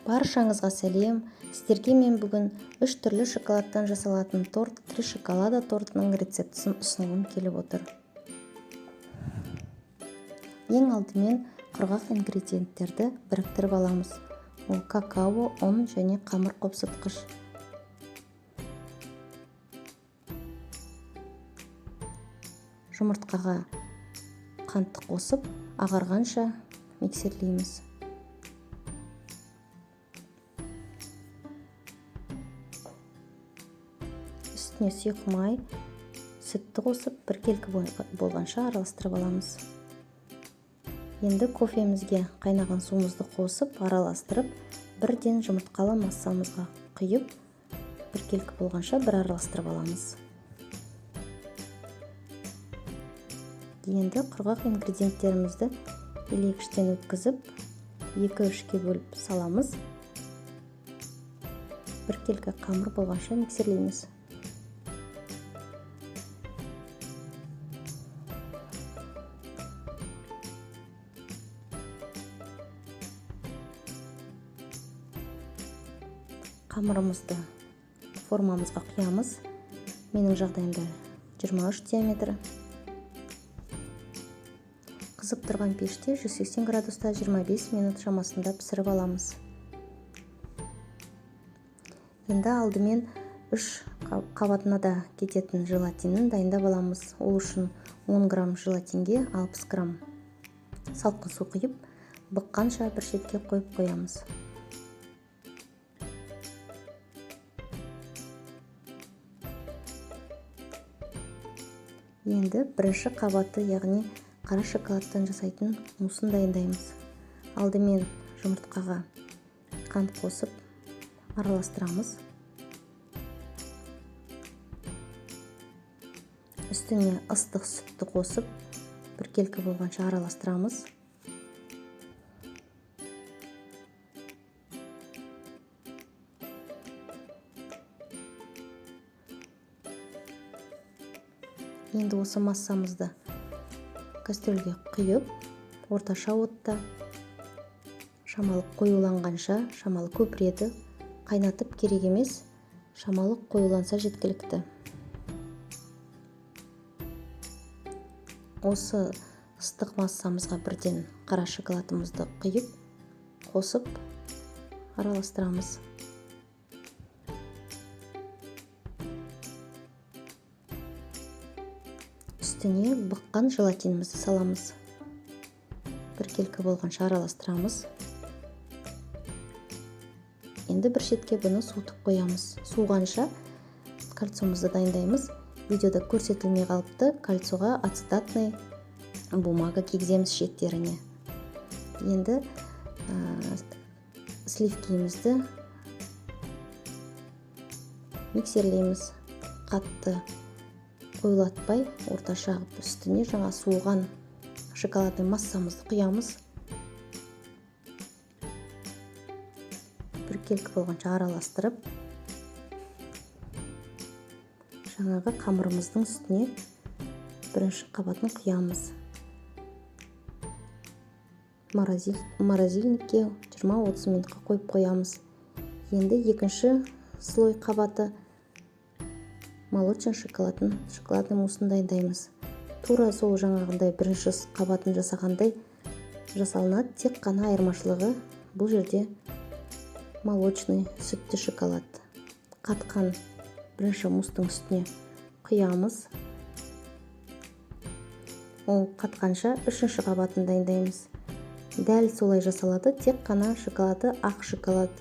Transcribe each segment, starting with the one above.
Баршаңызға сәлем. Сіздерге мен бүгін 3 түрлі шоколадтан жасалатын торт Три шоколада тортының рецептісін ұсынғым келіп отыр. Ең алдымен құрғақ ингредиенттерді біріктіріп аламыз. Ол какао, ұн және қамыр қопсытқыш. Жұмыртқаға қантты қосып, ағарғанша миксерлейміз. Үстіне сұйық май, сүтті қосып, біркелкі болғанша араластырып аламыз. Енді кофемізге қайнаған суымызды қосып, араластырып, бірден жұмыртқалы массамызға құйып, біркелкі болғанша бір араластырып аламыз. Енді құрғақ ингредиенттерімізді илегіштен өткізіп, 2-3-ке бөліп саламыз. Біркелкі қамыр болғанша миксерлейміз. Қамырымызды формамызға құямыз. Менің жағдайымда 23 диаметрі. Қызып тұрған пеште 180 градуста 25 минут шамасында пісіріп аламыз. Енді алдымен 3 қабатына да кететін желатинін дайындап аламыз. Ол үшін 10 грамм желатинге 60 грамм салқын су құйып, быққанша бір шетке қойып қоямыз. Енді бірінші қабаты, яғни қара шоколадтан жасайтын мусын дайындаймыз. Алдымен жұмыртқаға қант қосып араластырамыз. Үстіне ыстық сүтті қосып, біркелкі болғанша араластырамыз. Енді осы массамызды кастрөлге құйып, орташа отта шамалы қоюланғанша, шамалы көпіреді, қайнатып керек емес, шамалы қоюланса жеткілікті. Осы ыстық массамызға бірден қара шоколадымызды құйып, қосып араластырамыз. Үстіне быққан желатинімізді саламыз. Біркелкі болғанша араластырамыз. Енді бір шетке бұны суытып қоямыз. Суығанша кальциямызды дайындаймыз. Видеода көрсетілмей қалыпты, кальцияға ацетатный бумага кигіземіз шеттеріне. Енді сливкиімізді миксерлейміз. Қатты қойлатпай, орташа ғып үстіне жаңа суыған шоколадный массамызды құямыз. Біркелкі болғанша араластырып, жаңағы қамырымыздың үстіне бірінші қабатын құямыз. Морозильникке 20-30 минутқа қойып қоямыз. Енді екінші слой қабаты молочный шоколадный мусын дайындаймыз. Тура сол жаңағындай бірінші қабатын жасағандай жасалынады, тек қана айырмашылығы бұл жерде молочный сүтті шоколад. Қатқан бірінші мустың үстіне құямыз. Ол қатқанша үшінші қабатын дайындаймыз. Дәл солай жасалады, тек қана шоколады ақ шоколад.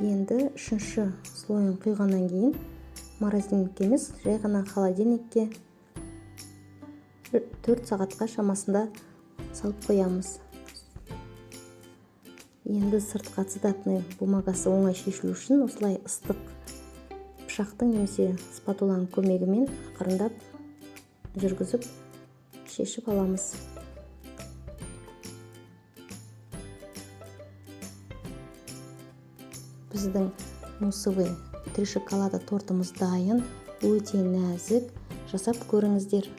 Енді үшінші слойын құйғаннан кейін морозильникке емес, жай ғана холодильникке 4 сағатқа шамасында салып қоямыз. Енді сыртқа цитатный бумагасы оңай шешілу үшін осылай ыстық пышақтың немесе спатуланың көмегімен ақырындап жүргізіп шешіп аламыз. Біздің муссовый 3 шоколада тортымыз дайын, өте нәзік. Жасап көріңіздер.